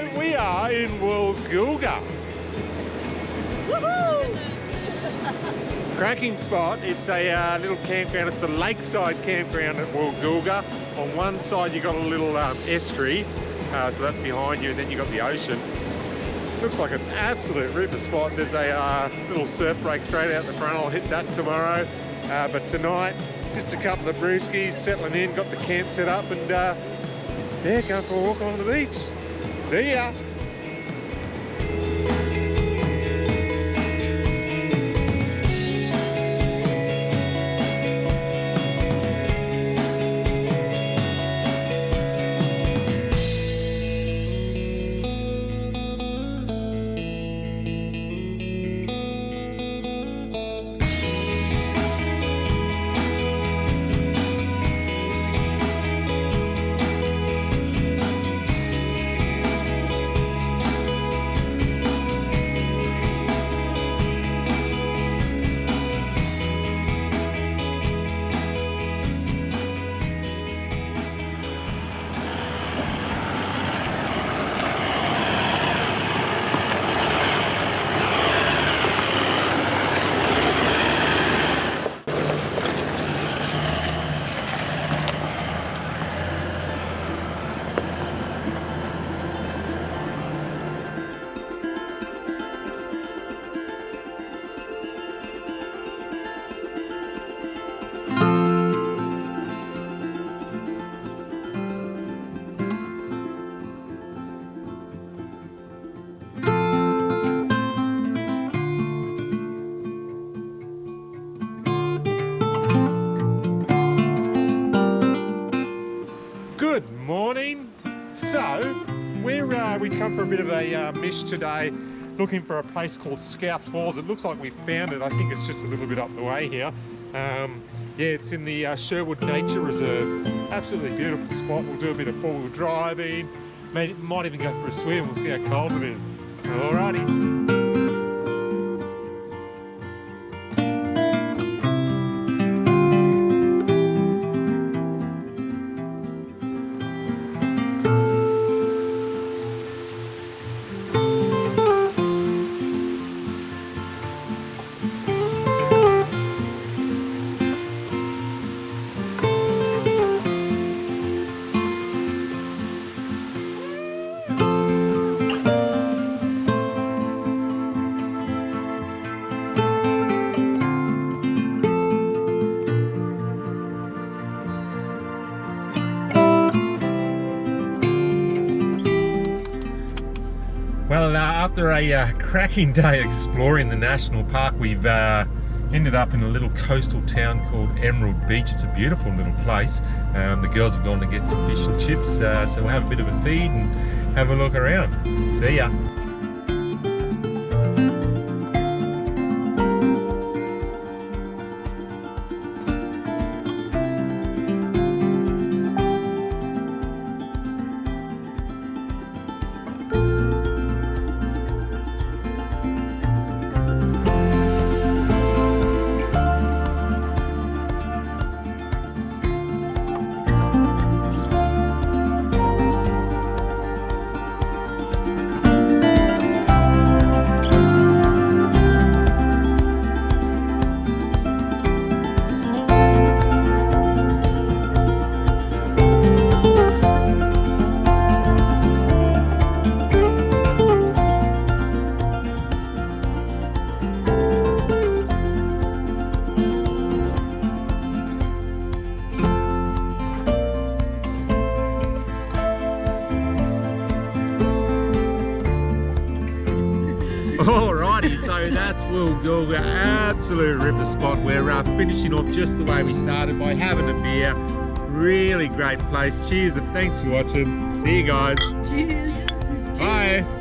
So we are in Woolgilga. Cracking spot. It's a little campground. It's the lakeside campground at Will-Gilga. On one side you got a little estuary, so that's behind you, and then you got the ocean. Looks like an absolute ripper spot. There's a little surf break straight out the front. I'll hit that tomorrow. But tonight, just a couple of brewskis, settling in, got the camp set up, and yeah, going for a walk on the beach. See ya! Good morning. So we come for a bit of a mish today, looking for a place called Scouts Falls. It looks like we found it. I think it's just a little bit up the way here. Yeah, it's in the Sherwood Nature Reserve. Absolutely beautiful spot. We'll do a bit of four-wheel driving. Might even go for a swim. We'll see how cold it is. Alrighty. Well, after a cracking day exploring the national park, we've ended up in a little coastal town called Emerald Beach. It's a beautiful little place. The girls have gone to get some fish and chips, so we'll have a bit of a feed and have a look around. See ya. Alrighty, so that's Will-Gilga, absolute ripper spot. We're finishing off just the way we started by having a beer. Really great place. Cheers and thanks for watching. See you guys. Cheers. Bye.